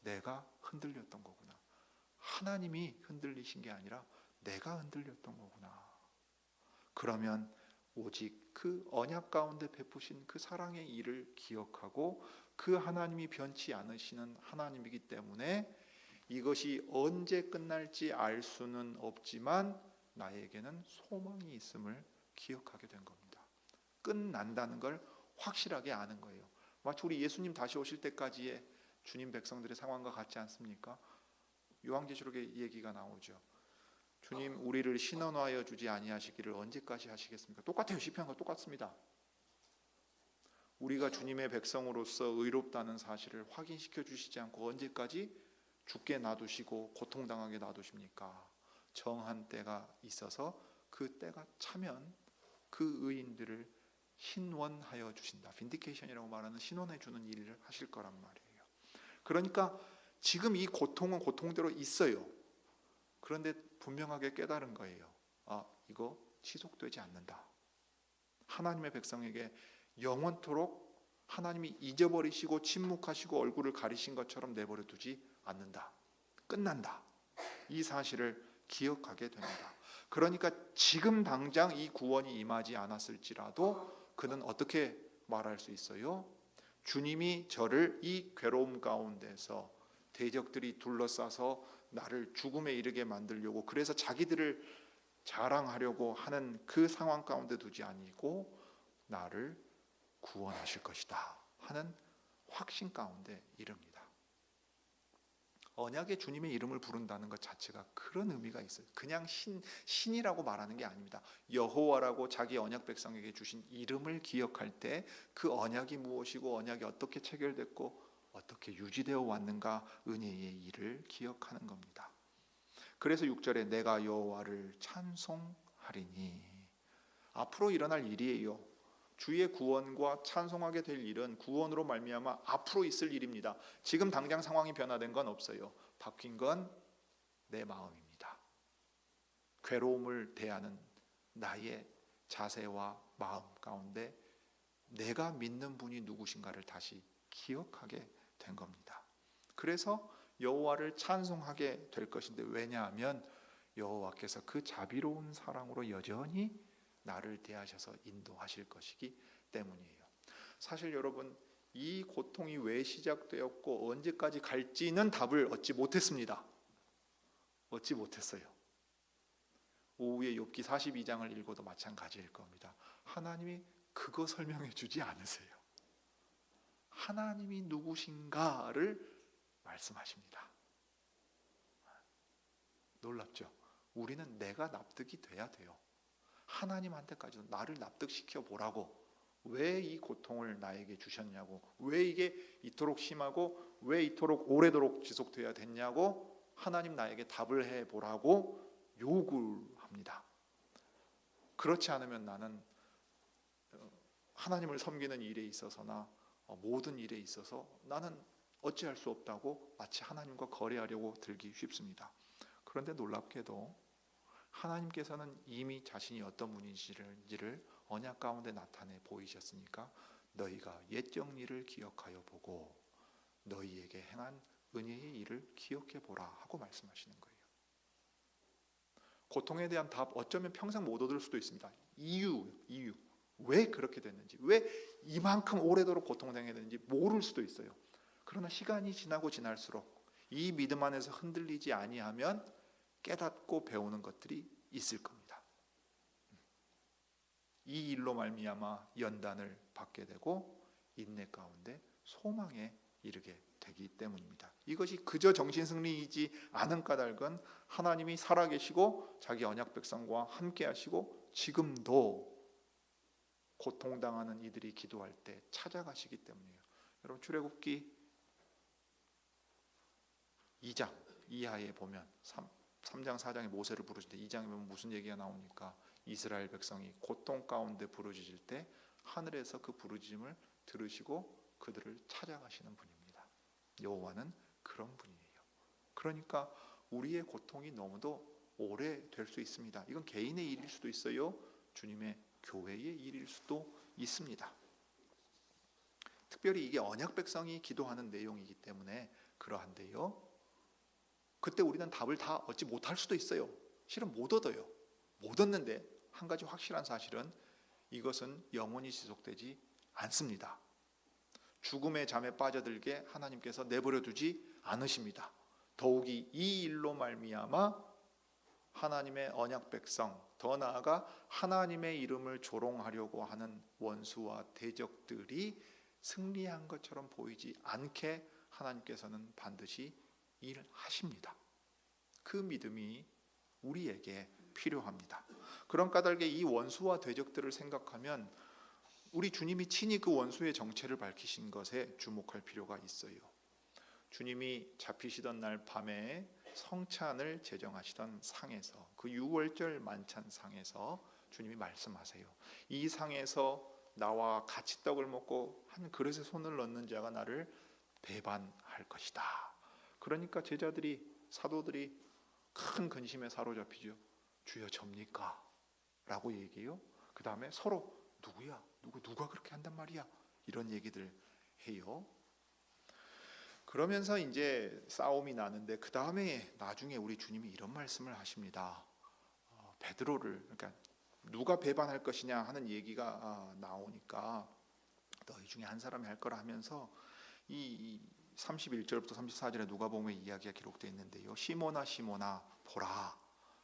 내가 흔들렸던 거구나. 하나님이 흔들리신 게 아니라 내가 흔들렸던 거구나. 그러면 오직 그 언약 가운데 베푸신 그 사랑의 일을 기억하고 그 하나님이 변치 않으시는 하나님이기 때문에 이것이 언제 끝날지 알 수는 없지만 나에게는 소망이 있음을 기억하게 된 겁니다. 끝난다는 걸 확실하게 아는 거예요. 마치 우리 예수님 다시 오실 때까지의 주님 백성들의 상황과 같지 않습니까? 요한계시록에 얘기가 나오죠. 주님, 우리를 신원하여 주지 아니하시기를 언제까지 하시겠습니까? 똑같아요. 시편과 똑같습니다. 우리가 주님의 백성으로서 의롭다는 사실을 확인시켜 주시지 않고 언제까지 죽게 놔두시고 고통당하게 놔두십니까? 정한 때가 있어서 그 때가 차면 그 의인들을 신원하여 주신다. 빈디케이션이라고 말하는 신원해 주는 일을 하실 거란 말이에요. 그러니까 지금 이 고통은 고통대로 있어요. 그런데 분명하게 깨달은 거예요. 이거 지속되지 않는다. 하나님의 백성에게 영원토록 하나님이 잊어버리시고 침묵하시고 얼굴을 가리신 것처럼 내버려 두지 않는다. 끝난다. 이 사실을 기억하게 됩니다. 그러니까 지금 당장 이 구원이 임하지 않았을지라도 그는 어떻게 말할 수 있어요? 주님이 저를 이 괴로움 가운데서 대적들이 둘러싸서 나를 죽음에 이르게 만들려고, 그래서 자기들을 자랑하려고 하는 그 상황 가운데 두지 아니고 나를 구원하실 것이다 하는 확신 가운데 이릅니다. 언약의 주님의 이름을 부른다는 것 자체가 그런 의미가 있어요. 그냥 신이라고 말하는 게 아닙니다. 여호와라고 자기 언약 백성에게 주신 이름을 기억할 때 그 언약이 무엇이고 언약이 어떻게 체결됐고 어떻게 유지되어 왔는가, 은혜의 일을 기억하는 겁니다. 그래서 6절에 내가 여호와를 찬송하리니, 앞으로 일어날 일이에요. 주의 구원과 찬송하게 될 일은 구원으로 말미암아 앞으로 있을 일입니다. 지금 당장 상황이 변화된 건 없어요. 바뀐 건 내 마음입니다. 괴로움을 대하는 나의 자세와 마음 가운데 내가 믿는 분이 누구신가를 다시 기억하게 된 겁니다. 그래서 여호와를 찬송하게 될 것인데, 왜냐하면 여호와께서 그 자비로운 사랑으로 여전히 나를 대하셔서 인도하실 것이기 때문이에요. 사실 여러분, 이 고통이 왜 시작되었고 언제까지 갈지는 답을 얻지 못했습니다. 얻지 못했어요. 오후에 욥기 42장을 읽어도 마찬가지일 겁니다. 하나님이 그거 설명해 주지 않으세요. 하나님이 누구신가를 말씀하십니다. 놀랍죠? 우리는 내가 납득이 돼야 돼요. 하나님한테까지도 나를 납득시켜 보라고. 왜 이 고통을 나에게 주셨냐고, 왜 이게 이토록 심하고 왜 이토록 오래도록 지속돼야 됐냐고 하나님 나에게 답을 해보라고 요구합니다. 그렇지 않으면 나는 하나님을 섬기는 일에 있어서나 모든 일에 있어서 나는 어찌할 수 없다고 마치 하나님과 거래하려고 들기 쉽습니다. 그런데 놀랍게도 하나님께서는 이미 자신이 어떤 분이신지를 언약 가운데 나타내 보이셨으니까 너희가 옛 정리를 기억하여 보고 너희에게 행한 은혜의 일을 기억해 보라 하고 말씀하시는 거예요. 고통에 대한 답 어쩌면 평생 못 얻을 수도 있습니다. 이유 왜 그렇게 됐는지, 왜 이만큼 오래도록 고통당해야 되는지 모를 수도 있어요. 그러나 시간이 지나고 지날수록 이 믿음 안에서 흔들리지 아니하면 깨닫고 배우는 것들이 있을 겁니다. 이 일로 말미암아 연단을 받게 되고 인내 가운데 소망에 이르게 되기 때문입니다. 이것이 그저 정신승리이지 않은 까닭은 하나님이 살아계시고 자기 언약 백성과 함께 하시고 지금도 고통당하는 이들이 기도할 때 찾아가시기 때문이에요. 여러분, 출애굽기 2장 이하에 보면 3장 4장에 모세를 부르실 때 2장에 보면 무슨 얘기가 나오니까 이스라엘 백성이 고통 가운데 부르짖을 때 하늘에서 그 부르짖음을 들으시고 그들을 찾아가시는 분입니다. 여호와는 그런 분이에요. 그러니까 우리의 고통이 너무도 오래 될 수 있습니다. 이건 개인의 일일 수도 있어요. 주님의 교회의 일일 수도 있습니다. 특별히 이게 언약 백성이 기도하는 내용이기 때문에 그러한데요. 그때 우리는 답을 다 얻지 못할 수도 있어요. 실은 못 얻어요. 못 얻는데 한 가지 확실한 사실은 이것은 영원히 지속되지 않습니다. 죽음의 잠에 빠져들게 하나님께서 내버려 두지 않으십니다. 더욱이 이 일로 말미암아 하나님의 언약 백성, 더 나아가 하나님의 이름을 조롱하려고 하는 원수와 대적들이 승리한 것처럼 보이지 않게 하나님께서는 반드시 일하십니다. 그 믿음이 우리에게 필요합니다. 그런 까닭에 이 원수와 대적들을 생각하면 우리 주님이 친히 그 원수의 정체를 밝히신 것에 주목할 필요가 있어요. 주님이 잡히시던 날 밤에 성찬을 제정하시던 상에서, 그 6월절 만찬상에서 주님이 말씀하세요. 이 상에서 나와 같이 떡을 먹고 한 그릇에 손을 넣는 자가 나를 배반할 것이다. 그러니까 제자들이, 사도들이 큰 근심에 사로잡히죠. 주여 접니까? 라고 얘기해요. 그 다음에 서로 누구야? 누가 그렇게 한단 말이야? 이런 얘기들 해요. 그러면서 이제 싸움이 나는데 그 다음에 나중에 우리 주님이 이런 말씀을 하십니다. 베드로를, 그러니까 누가 배반할 것이냐 하는 얘기가 나오니까 너희 중에 한 사람이 할 거라 하면서 이 31절부터 34절에 누가복음의 이야기가 기록되어 있는데요. 시몬아 시몬아 보라,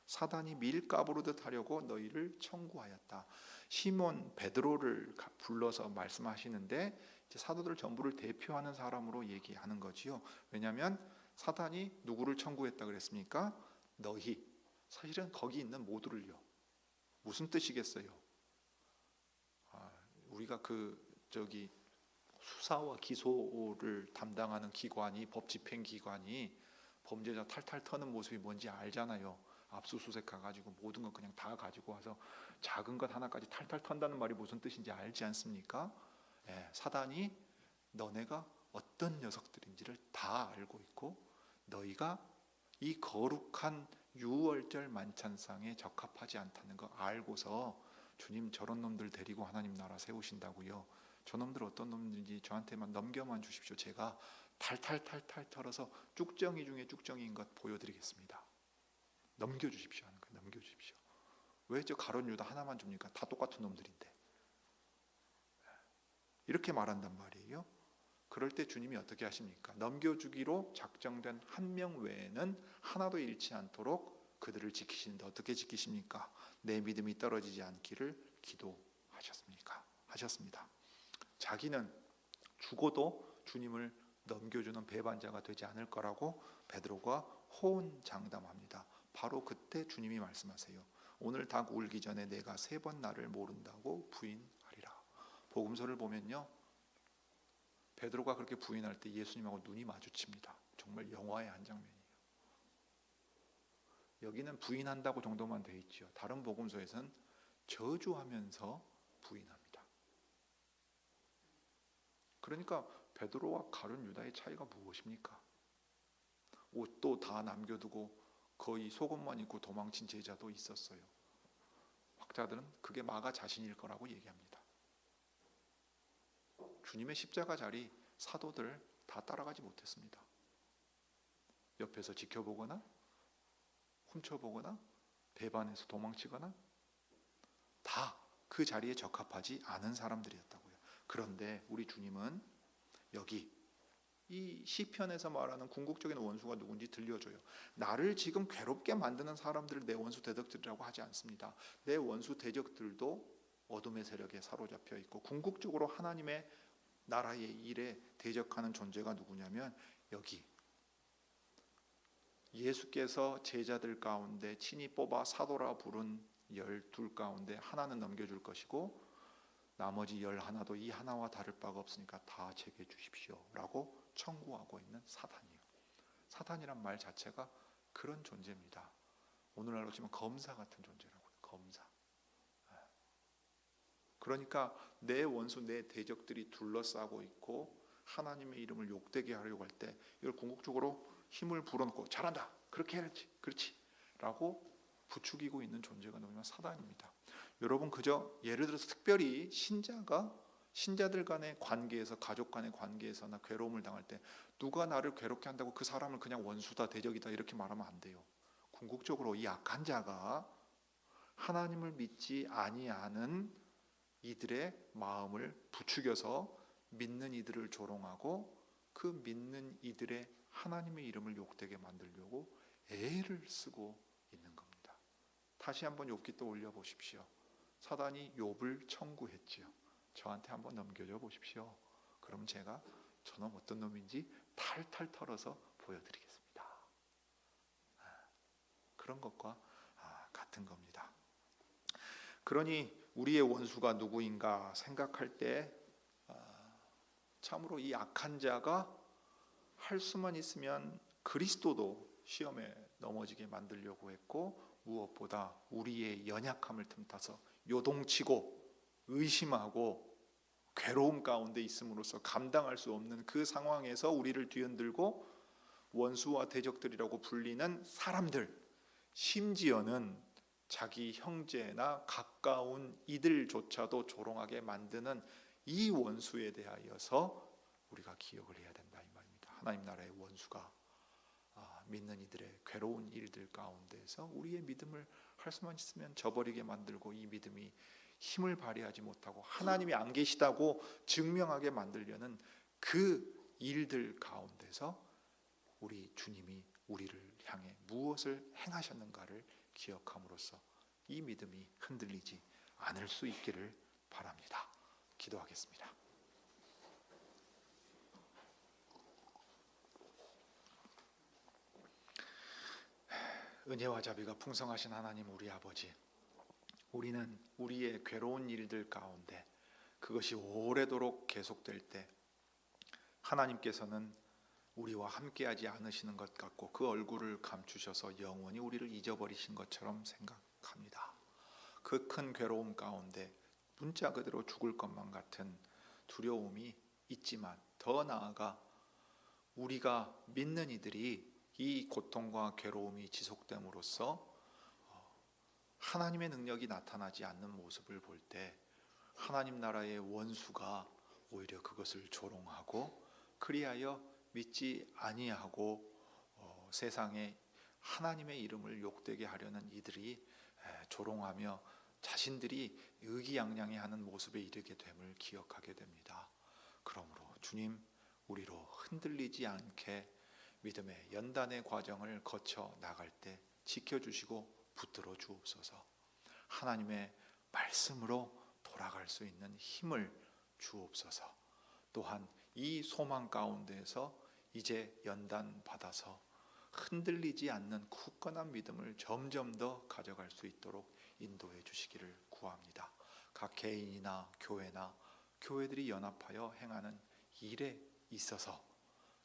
사단이 밀가부르듯 하려고 너희를 청구하였다. 시몬 베드로를 불러서 말씀하시는데 이제 사도들 전부를 대표하는 사람으로 얘기하는 거지요. 왜냐하면 사단이 누구를 청구했다 그랬습니까? 너희, 사실은 거기 있는 모두를요. 무슨 뜻이겠어요? 우리가 수사와 기소를 담당하는 기관이, 법집행기관이 범죄자 탈탈 터는 모습이 뭔지 알잖아요. 압수수색 가가지고 모든 거 그냥 다 가지고 와서 작은 것 하나까지 탈탈 턴다는 말이 무슨 뜻인지 알지 않습니까? 예, 사단이 너네가 어떤 녀석들인지를 다 알고 있고 너희가 이 거룩한 유월절 만찬상에 적합하지 않다는 거 알고서 주님 저런 놈들 데리고 하나님 나라 세우신다고요. 저놈들 어떤 놈들인지 저한테만 넘겨만 주십시오. 제가 탈탈탈탈 털어서 쭉정이 중에 쭉정이인 것 보여드리겠습니다. 넘겨주십시오 하는 거예요. 넘겨주십시오. 왜 저 가룟 유다 하나만 줍니까? 다 똑같은 놈들인데. 이렇게 말한단 말이에요. 그럴 때 주님이 어떻게 하십니까? 넘겨주기로 작정된 한 명 외에는 하나도 잃지 않도록 그들을 지키시는데 어떻게 지키십니까? 내 믿음이 떨어지지 않기를 기도하셨습니까? 하셨습니다. 자기는 죽어도 주님을 넘겨주는 배반자가 되지 않을 거라고 베드로가 호언장담합니다. 바로 그때 주님이 말씀하세요. 오늘 닭 울기 전에 내가 3번 나를 모른다고 부인하리라. 복음서를 보면요, 베드로가 그렇게 부인할 때 예수님하고 눈이 마주칩니다. 정말 영화의 한 장면이에요. 여기는 부인한다고 정도만 돼 있죠. 다른 복음서에서는 저주하면서 부인합니다. 그러니까 베드로와 가룟 유다의 차이가 무엇입니까? 옷도 다 남겨두고 거의 속옷만 입고 도망친 제자도 있었어요. 학자들은 그게 마가 자신일 거라고 얘기합니다. 주님의 십자가 자리 사도들 다 따라가지 못했습니다. 옆에서 지켜보거나 훔쳐보거나 배반해서 도망치거나 다 그 자리에 적합하지 않은 사람들이었다고요. 그런데 우리 주님은 여기 이 시편에서 말하는 궁극적인 원수가 누군지 들려줘요. 나를 지금 괴롭게 만드는 사람들을 내 원수 대적들이라고 하지 않습니다. 내 원수 대적들도 어둠의 세력에 사로잡혀 있고 궁극적으로 하나님의 나라의 일에 대적하는 존재가 누구냐면 여기 예수께서 제자들 가운데 친히 뽑아 사도라 부른 12 가운데 하나는 넘겨줄 것이고 나머지 11도 이 하나와 다를 바가 없으니까 다 제게 주십시오 라고 청구하고 있는 사단이에요. 사단이란 말 자체가 그런 존재입니다. 오늘날로 치면 검사 같은 존재라고요. 검사. 그러니까 내 원수 내 대적들이 둘러싸고 있고 하나님의 이름을 욕되게 하려고 할 때 이걸 궁극적으로 힘을 불어넣고 잘한다 그렇게 해야지 그렇지 라고 부추기고 있는 존재가 누구냐면 사단입니다. 여러분 그저 예를 들어서 특별히 신자들 간의 관계에서 가족 간의 관계에서나 괴로움을 당할 때 누가 나를 괴롭게 한다고 그 사람을 그냥 원수다 대적이다 이렇게 말하면 안 돼요. 궁극적으로 이 악한 자가 하나님을 믿지 아니하는 이들의 마음을 부추겨서 믿는 이들을 조롱하고 그 믿는 이들의 하나님의 이름을 욕되게 만들려고 애를 쓰고 있는 겁니다. 다시 한번 욥기 떠올려 보십시오. 사단이 욥을 청구했지요. 저한테 한번 넘겨줘 보십시오. 그럼 제가 저놈 어떤 놈인지 탈탈 털어서 보여드리겠습니다. 그런 것과 같은 겁니다. 그러니 우리의 원수가 누구인가 생각할 때 참으로 이 악한 자가 할 수만 있으면 그리스도도 시험에 넘어지게 만들려고 했고 무엇보다 우리의 연약함을 틈타서 요동치고 의심하고 괴로움 가운데 있음으로써 감당할 수 없는 그 상황에서 우리를 뒤흔들고 원수와 대적들이라고 불리는 사람들, 심지어는 자기 형제나 가까운 이들조차도 조롱하게 만드는 이 원수에 대하여서 우리가 기억을 해야 된다 이 말입니다. 하나님 나라의 원수가 믿는 이들의 괴로운 일들 가운데서 우리의 믿음을 할 수만 있으면 저버리게 만들고 이 믿음이 힘을 발휘하지 못하고 하나님이 안 계시다고 증명하게 만들려는 그 일들 가운데서 우리 주님이 우리를 향해 무엇을 행하셨는가를 기억함으로써 이 믿음이 흔들리지 않을 수 있기를 바랍니다. 기도하겠습니다. 은혜와 자비가 풍성하신 하나님 우리 아버지, 우리는 우리의 괴로운 일들 가운데 그것이 오래도록 계속될 때 하나님께서는 우리와 함께하지 않으시는 것 같고 그 얼굴을 감추셔서 영원히 우리를 잊어버리신 것처럼 생각합니다. 그 큰 괴로움 가운데 문자 그대로 죽을 것만 같은 두려움이 있지만 더 나아가 우리가 믿는 이들이 이 고통과 괴로움이 지속됨으로써 하나님의 능력이 나타나지 않는 모습을 볼 때 하나님 나라의 원수가 오히려 그것을 조롱하고 그리하여 믿지 아니하고 세상에 하나님의 이름을 욕되게 하려는 이들이 조롱하며 자신들이 의기양양해하는 모습에 이르게 됨을 기억하게 됩니다. 그러므로 주님, 우리로 흔들리지 않게 믿음의 연단의 과정을 거쳐 나갈 때 지켜주시고 붙들어 주옵소서. 하나님의 말씀으로 돌아갈 수 있는 힘을 주옵소서. 또한 이 소망 가운데에서 이제 연단 받아서 흔들리지 않는 굳건한 믿음을 점점 더 가져갈 수 있도록 인도해 주시기를 구합니다. 각 개인이나 교회나 교회들이 연합하여 행하는 일에 있어서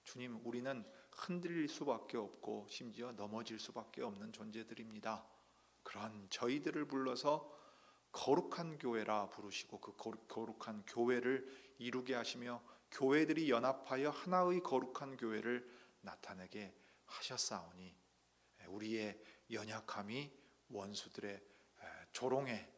주님, 우리는 흔들릴 수밖에 없고 심지어 넘어질 수밖에 없는 존재들입니다. 그런 저희들을 불러서 거룩한 교회라 부르시고 그 거룩한 교회를 이루게 하시며 교회들이 연합하여 하나의 거룩한 교회를 나타내게 하셨사오니 우리의 연약함이 원수들의 조롱의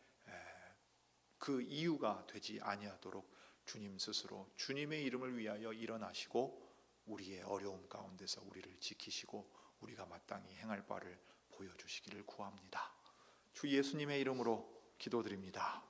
그 이유가 되지 아니하도록 주님 스스로 주님의 이름을 위하여 일어나시고 우리의 어려움 가운데서 우리를 지키시고 우리가 마땅히 행할 바를 보여주시기를 구합니다. 주 예수님의 이름으로 기도드립니다.